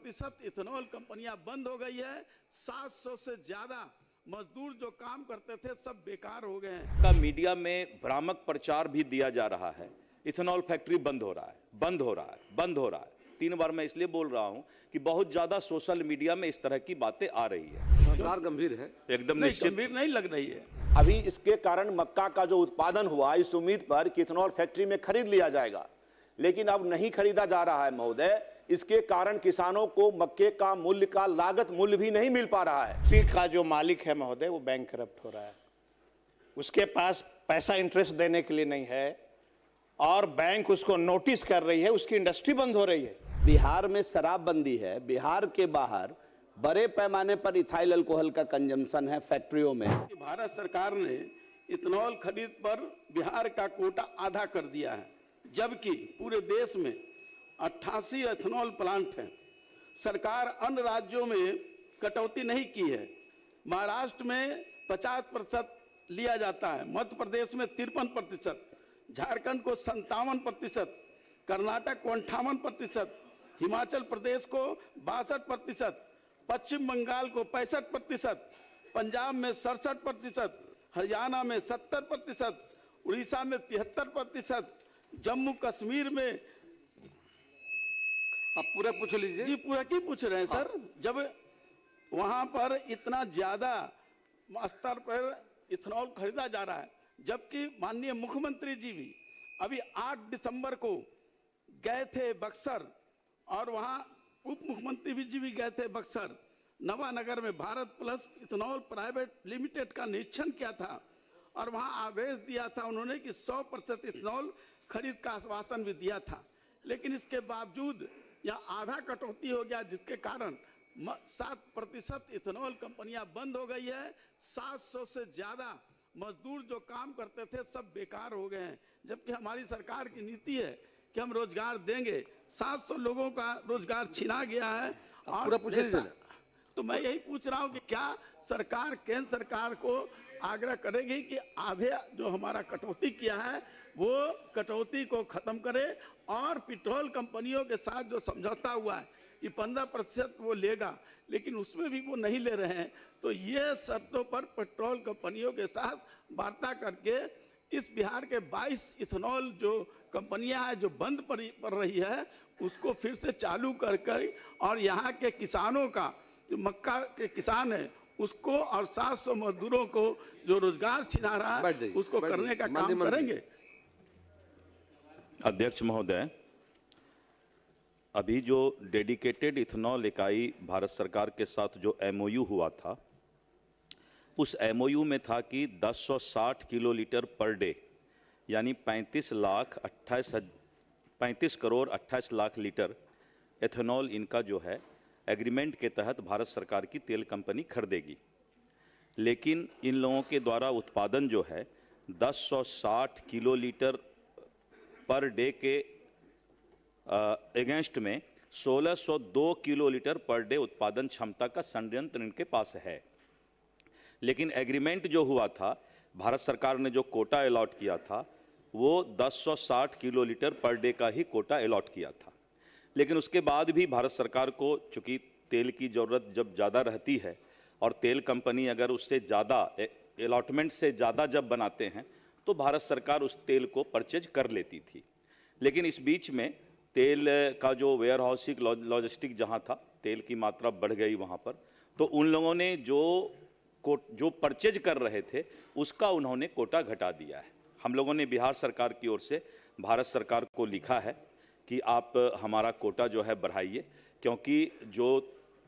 50% ethanol कंपनियां बंद हो गई है। 700 से ज्यादा मजदूर जो काम करते थे सब बेकार हो गए हैं। का मीडिया में भ्रामक प्रचार भी दिया जा रहा है, इथेनॉल फैक्ट्री बंद हो रहा है, बंद हो रहा है, बंद हो रहा है। 3 बार मैं इसलिए बोल रहा हूं कि बहुत ज्यादा सोशल मीडिया में इस तरह की बातें आ रही है। सरकार गंभीर है, एकदम नहीं, निश्चित गंभीर नहीं लग रही है। अभी इसके कारण मक्का का जो उत्पादन हुआ इस उम्मीद पर कि इथेनॉल फैक्ट्री में खरीद लिया जाएगा, लेकिन अब नहीं खरीदा जा रहा है महोदय। इसके कारण किसानों को मक्के का मूल्य का लागत मूल्य भी नहीं मिल पा रहा है। फैक्ट्री का जो मालिक है महोदय वो बैंक करप्ट हो रहा है, उसके पास पैसा इंटरेस्ट देने के लिए नहीं है और बैंक उसको नोटिस कर रही है, उसकी इंडस्ट्री बंद हो रही है। बिहार में शराबबंदी है, बिहार के बाहर बड़े पैमाने पर इथाइल अल्कोहल का कंजम्पशन है फैक्ट्रियों में। भारत सरकार ने इथेनॉल खरीद पर बिहार का कोटा आधा कर दिया है, जबकि पूरे देश में 88 इथेनॉल प्लांट हैं। सरकार अन्य राज्यों में कटौती नहीं की है। महाराष्ट्र में 50% लिया जाता है, मध्य प्रदेश में 53%, झारखंड को 57%, कर्नाटक को 58%, हिमाचल प्रदेश को 62%, पश्चिम बंगाल को 65%, पंजाब में 67%, हरियाणा में 70%, उड़ीसा में 73%, जम्मू कश्मीर में। आप पूरा पूछ लीजिए जी, पूरा क्यों पूछ रहे हैं सर? जब वहां पर इतना ज्यादा स्तर पर इथेनॉल खरीदा जा रहा है, जबकि माननीय मुख्यमंत्री जी भी अभी 8 दिसंबर को गए थे बक्सर, और वहां उप मुख्यमंत्री जी भी गए थे बक्सर। नवानगर में Bharat plus ethanol private limited का निरीक्षण किया था और वहां आदेश दिया था उन्होंने कि 100% इथेनॉल खरीद का आश्वासन भी दिया था। लेकिन इसके बावजूद यहाँ आधा कटौती हो गया, जिसके कारण 7% इथेनॉल कंपनियां बंद हो गई है। 700 से ज्यादा मजदूर जो काम करते थे सब बेकार हो गए हैं, जबकि हमारी सरकार की नीति है कि हम रोजगार देंगे। 700 लोगों का रोजगार छीना गया है। पूरा पूछ लीजिए। तो मैं यही पूछ रहा हूं कि क्या सरकार केंद्र सरकार को आग्रह करेगी कि आधे जो हमारा कटौती किया है वो कटौती को खत्म करे, और पेट्रोल कंपनियों के साथ जो समझौता हुआ है कि 15% वो लेगा, लेकिन उसमें भी वो नहीं ले रहे हैं। तो ये शर्तों पर पेट्रोल कंपनियों के साथ वार्ता करके इस बिहार के 22 इथेनॉल जो कंपनियां हैं जो बंद पड़ रही है उसको फिर से चालू कर और यहाँ के किसानों का जो मक्का के किसान है उसको और 700 मजदूरों को जो रोजगार छिना रहा है उसको करने का काम करेंगे। अध्यक्ष महोदय, अभी जो डेडिकेटेड इथेनॉल इकाई भारत सरकार के साथ जो MOU हुआ था, उस MOU में था कि 1060 किलोलीटर पर डे यानी 35 करोड़ 28 लाख लीटर एथेनॉल इनका जो है एग्रीमेंट के तहत भारत सरकार की तेल कंपनी खरीदेगी। लेकिन इन लोगों के द्वारा उत्पादन जो है 1060 किलोलीटर पर डे के अगेंस्ट में 1602 किलोलीटर पर डे उत्पादन क्षमता का संयंत्र इनके पास है। लेकिन एग्रीमेंट जो हुआ था, भारत सरकार ने जो कोटा अलॉट किया था वो 1060 किलोलीटर पर डे का ही कोटा अलॉट किया था। लेकिन उसके बाद भी भारत सरकार को चूंकि तेल की ज़रूरत जब ज़्यादा रहती है और तेल कंपनी अगर उससे ज़्यादा अलॉटमेंट से ज़्यादा जब बनाते हैं तो भारत सरकार उस तेल को परचेज कर लेती थी। लेकिन इस बीच में तेल का जो वेयर हाउसिंग लॉजिस्टिक जहाँ था, तेल की मात्रा बढ़ गई वहाँ पर, तो उन लोगों ने जो परचेज कर रहे थे उसका उन्होंने कोटा घटा दिया है। हम लोगों ने बिहार सरकार की ओर से भारत सरकार को लिखा है कि आप हमारा कोटा जो है बढ़ाइए, क्योंकि जो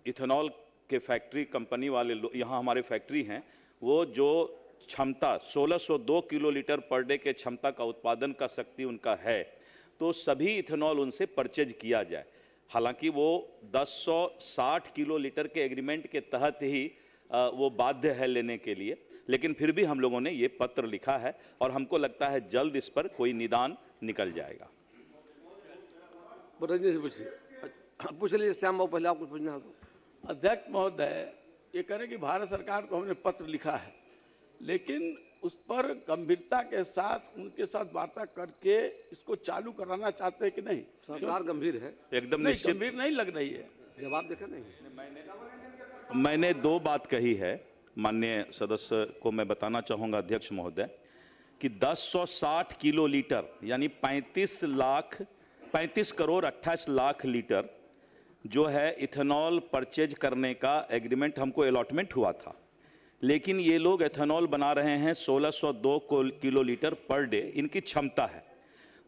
इथेनॉल के फैक्ट्री कंपनी वाले यहाँ हमारे फैक्ट्री हैं वो जो क्षमता 1602 किलोलीटर पर डे के क्षमता का उत्पादन का शक्ति उनका है, तो सभी इथेनॉल उनसे परचेज किया जाए। हालांकि वो 1060 किलोलीटर के एग्रीमेंट के तहत ही वो बाध्य है लेने के लिए, लेकिन फिर भी हम लोगों ने ये पत्र लिखा है और हमको लगता है जल्द इस पर कोई निदान निकल जाएगा। पूछ लीजिए श्याम बाबू, पहले आपको पूछना है। अध्यक्ष महोदय, ये करें कि भारत सरकार को हमने पत्र लिखा है, लेकिन उस पर गंभीरता के साथ उनके साथ वार्ता करके इसको चालू कराना चाहते हैं कि नहीं? सरकार गंभीर है, एकदम नहीं, निश्चित गंभीर नहीं लग रही है। जवाब देखा नहीं। मैंने दो बात कही है, माननीय सदस्य को मैं बताना चाहूंगा अध्यक्ष महोदय, कि 1060 किलो लीटर यानी 35 करोड़ 28 लाख लीटर जो है इथेनॉल परचेज करने का एग्रीमेंट हमको अलॉटमेंट हुआ था, लेकिन ये लोग एथेनॉल बना रहे हैं 1602 किलो लीटर पर डे, इनकी क्षमता है।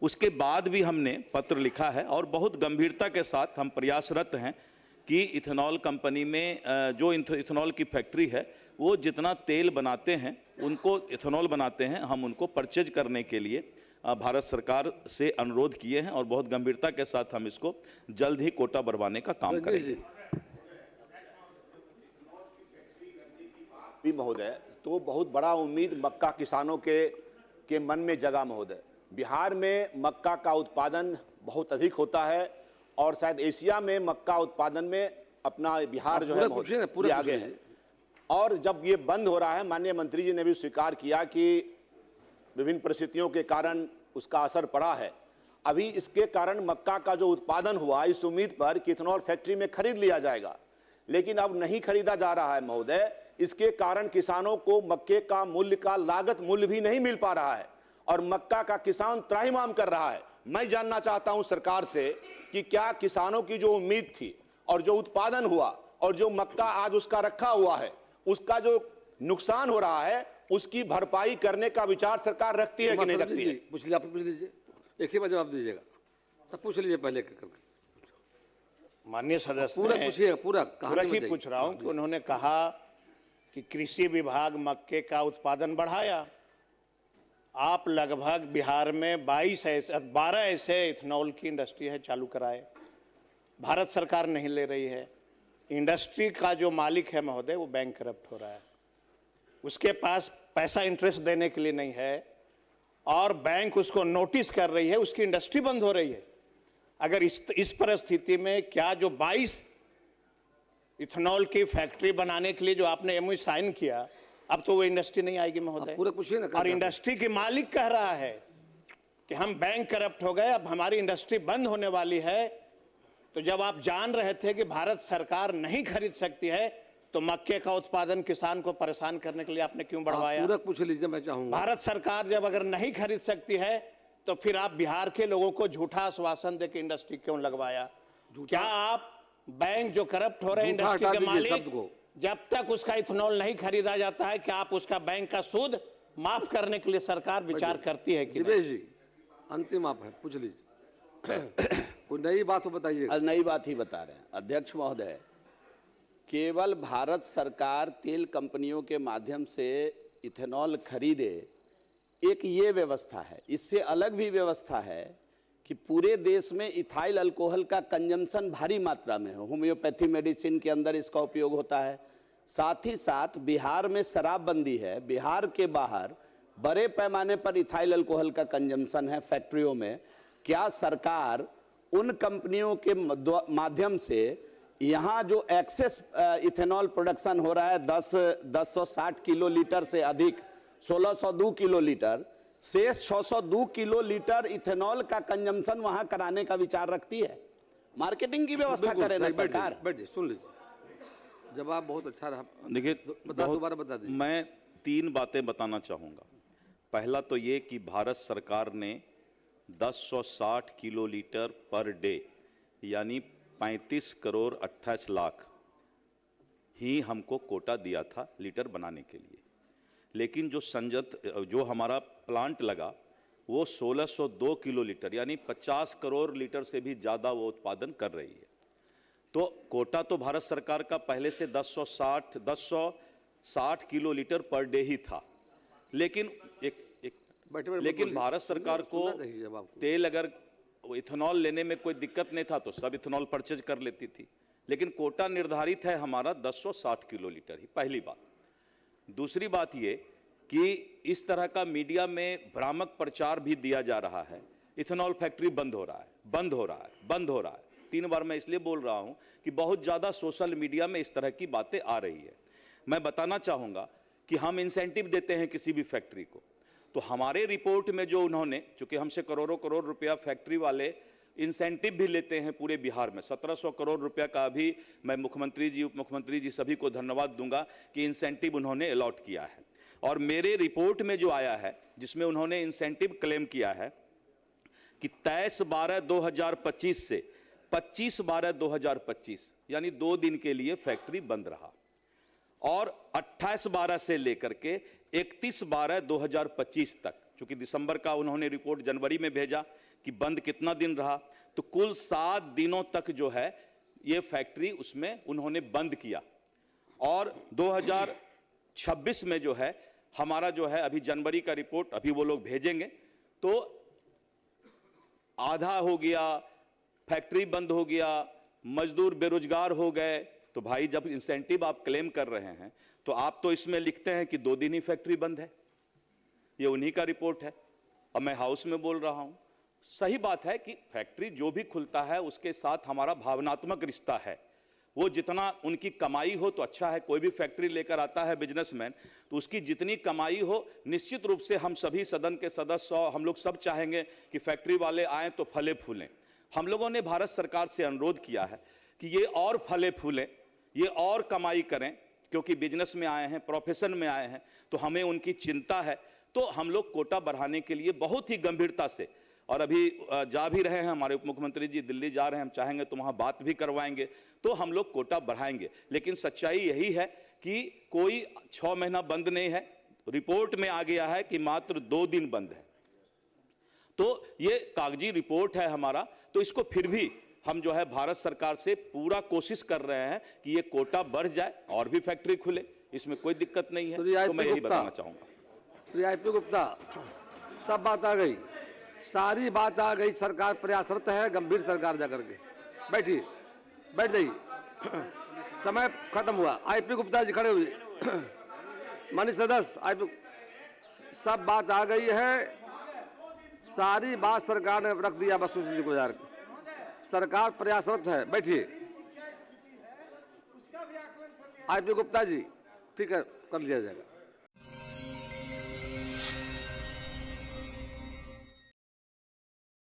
उसके बाद भी हमने पत्र लिखा है और बहुत गंभीरता के साथ हम प्रयासरत हैं कि इथेनॉल कंपनी में जो इथेनॉल की फैक्ट्री है वो जितना तेल बनाते हैं, उनको इथेनॉल बनाते हैं, हम उनको परचेज करने के लिए भारत सरकार से अनुरोध किए हैं और बहुत गंभीरता के साथ हम इसको जल्द ही कोटा बढ़वाने का काम करेंगे। महोदय, तो बहुत बड़ा उम्मीद मक्का किसानों के मन में जगा महोदय। बिहार में मक्का का उत्पादन बहुत अधिक होता है और शायद एशिया में मक्का उत्पादन में अपना बिहार जो है पूरे आगे है। और जब ये बंद हो रहा है, माननीय मंत्री जी ने भी स्वीकार किया कि विभिन्न परिस्थितियों के कारण उसका असर पड़ा है। अभी इसके कारण मक्का का जो उत्पादन हुआ इस उम्मीद पर कि इथेनॉल फैक्ट्री में खरीद लिया जाएगा, लेकिन अब नहीं खरीदा जा रहा है महोदय। इसके कारण किसानों को मक्के का मूल्य का लागत मूल्य भी नहीं मिल पा रहा है और मक्का का किसान त्राहिमाम कर रहा है। मैं जानना चाहता हूं सरकार से कि क्या किसानों की जो उम्मीद थी और जो उत्पादन हुआ और जो मक्का आज उसका रखा हुआ है, उसका जो नुकसान हो रहा है, उसकी भरपाई करने का विचार सरकार रखती है कि नहीं रखती है? पूछ लीजिए, आप पूछ लीजिए, एक ही बार जवाब दीजिएगा। सब पूछ लीजिए पहले करके। माननीय सदस्य पूरा पूछिएगा, पूरा ही पूछ रहा हूं कि उन्होंने कहा कि कृषि विभाग मक्के का उत्पादन बढ़ाया। आप लगभग बिहार में 12 ऐसे इथेनॉल की इंडस्ट्री है चालू कराए, भारत सरकार नहीं ले रही है। इंडस्ट्री का जो मालिक है महोदय वो बैंक करप्ट हो रहा है, उसके पास पैसा इंटरेस्ट देने के लिए नहीं है और बैंक उसको नोटिस कर रही है, उसकी इंडस्ट्री बंद हो रही है। अगर इस परिस्थिति में क्या जो 22 इथेनॉल की फैक्ट्री बनाने के लिए जो आपने एमओयू साइन किया, अब तो वो इंडस्ट्री नहीं आएगी महोदय। पूरा पूछिए ना। और इंडस्ट्री के मालिक कह रहा है कि हम बैंक करप्ट हो गए, अब हमारी इंडस्ट्री बंद होने वाली है। तो जब आप जान रहे थे कि भारत सरकार नहीं खरीद सकती है, तो मक्के का उत्पादन किसान को परेशान करने के लिए आपने क्यों बढ़वाया? पूरा पूछ लीजिए, मैं चाहूंगा। भारत सरकार जब अगर नहीं खरीद सकती है तो फिर आप बिहार के लोगों को झूठा आश्वासन देकर इंडस्ट्री क्यों लगवाया? क्या आप बैंक जो करप्ट हो रहे हैं इंडस्ट्री के मालिक, जब तक उसका इथेनॉल नहीं खरीदा जाता है, क्या आप उसका बैंक का सूद माफ करने के लिए सरकार विचार करती है कि दिवेश जी, अंतिम आप है, पूछ लीजिए। कोई नई बात हो बताइए। नई बात ही बता रहे हैं अध्यक्ष महोदय। केवल भारत सरकार तेल कंपनियों के माध्यम से इथेनॉल खरीदे, एक ये व्यवस्था है। इससे अलग भी व्यवस्था है कि पूरे देश में इथाइल अल्कोहल का कंजम्पशन भारी मात्रा में हो। होम्योपैथी मेडिसिन के अंदर इसका उपयोग होता है। साथ ही साथ बिहार में शराबबंदी है, बिहार के बाहर बड़े पैमाने पर इथाइल अल्कोहल का कंजम्पशन है फैक्ट्रियों में। क्या सरकार उन कंपनियों के माध्यम से यहाँ जो एक्सेस इथेनॉल प्रोडक्शन हो रहा है 1060 किलो लीटर से अधिक 1602 किलो लीटर, शेष 602 किलो लीटर इथेनॉल का कंजम्पशन वहां कराने का विचार रखती है? मार्केटिंग की व्यवस्था करे ना सरकार। बैठ सुन लीजिए, जवाब बहुत अच्छा रहा। देखिए, दोबारा बता दीजिए। मैं 3 बातें बताना चाहूंगा। पहला तो ये कि भारत सरकार ने 1060 किलो लीटर पर डे यानी 35 करोड़ 28 लाख ही हमको कोटा दिया था लीटर बनाने के लिए, लेकिन जो हमारा प्लांट लगा वो 1602 किलो लीटर यानी 50 करोड़ लीटर से भी ज़्यादा वो उत्पादन कर रही है। तो कोटा तो भारत सरकार का पहले से 1060 किलो लीटर पर डे ही था, लेकिन लेकिन भारत सरकार को तेल अगर इथेनॉल लेने में कोई दिक्कत नहीं था तो सब इथेनॉल परचेज कर लेती थी, लेकिन कोटा निर्धारित है हमारा 1060 किलो लीटर ही। पहली बात। दूसरी बात ये कि इस तरह का मीडिया में भ्रामक प्रचार भी दिया जा रहा है, इथेनॉल फैक्ट्री बंद हो रहा है, बंद हो रहा है, बंद हो रहा है। 3 बार मैं इसलिए बोल रहा हूं कि बहुत ज्यादा सोशल मीडिया में इस तरह की बातें आ रही है। मैं बताना चाहूंगा कि हम इंसेंटिव देते हैं किसी भी फैक्ट्री को, तो हमारे रिपोर्ट में जो उन्होंने, चूंकि हमसे करोड़ों करोड़ रुपया फैक्ट्री वाले इंसेंटिव भी लेते हैं पूरे बिहार में। 1700 करोड़ रुपया का अभी मैं मुख्यमंत्री जी, उप मुख्यमंत्री जी सभी को धन्यवाद दूंगा कि इंसेंटिव उन्होंने अलॉट किया है। और मेरे रिपोर्ट में जो आया है जिसमें उन्होंने इंसेंटिव क्लेम किया है कि 23/12/2025 से 25/12/2025 यानी 2 दिन के लिए फैक्ट्री बंद रहा, और 28/12 से लेकर के 31/12/2025 तक, चूंकि दिसंबर का उन्होंने रिपोर्ट जनवरी में भेजा कि बंद कितना दिन रहा, तो कुल 7 दिनों तक जो है ये फैक्ट्री उसमें उन्होंने बंद किया। और 2026 में जो है हमारा जो है अभी जनवरी का रिपोर्ट अभी वो लोग भेजेंगे, तो आधा हो गया, फैक्ट्री बंद हो गया, मजदूर बेरोजगार हो गए। तो भाई जब इंसेंटिव आप क्लेम कर रहे हैं तो आप तो इसमें लिखते हैं कि 2 दिन ही फैक्ट्री बंद है। ये उन्हीं का रिपोर्ट है और मैं हाउस में बोल रहा हूं। सही बात है कि फैक्ट्री जो भी खुलता है उसके साथ हमारा भावनात्मक रिश्ता है। वो जितना उनकी कमाई हो तो अच्छा है। कोई भी फैक्ट्री लेकर आता है बिजनेसमैन तो उसकी जितनी कमाई हो, निश्चित रूप से हम सभी सदन के सदस्य हम लोग सब चाहेंगे कि फैक्ट्री वाले आए तो फले फूलें। हम लोगों ने भारत सरकार से अनुरोध किया है कि ये और फले फूलें, ये और कमाई करें, क्योंकि बिजनेस में आए हैं, प्रोफेशन में आए हैं, तो हमें उनकी चिंता है। तो हम लोग कोटा बढ़ाने के लिए बहुत ही गंभीरता से, और अभी जा भी रहे हैं हमारे उप मुख्यमंत्री जी, दिल्ली जा रहे हैं, हम चाहेंगे तो वहां बात भी करवाएंगे, तो हम लोग कोटा बढ़ाएंगे। लेकिन सच्चाई यही है कि कोई 6 महीना बंद नहीं है। रिपोर्ट में आ गया है कि मात्र 2 दिन बंद है। तो ये कागजी रिपोर्ट है हमारा, तो इसको फिर भी हम जो है भारत सरकार से पूरा कोशिश कर रहे हैं कि ये कोटा बढ़ जाए और भी फैक्ट्री खुले, इसमें कोई दिक्कत नहीं है। तो मैं यही बताना चाहूंगा। श्री IP गुप्ता, सब बात आ गई, सारी बात आ गई। सरकार प्रयासरत है, गंभीर सरकार जाकर के बैठिए, बैठ जाइए, समय खत्म हुआ। IP गुप्ता जी खड़े हुए, माननीय सदस्य IP, सब बात आ गई है, सारी बात सरकार ने रख दिया बस उसी को जार के। सरकार प्रयासरत है, बैठिए। IP गुप्ता जी, ठीक है, कर लिया जाएगा।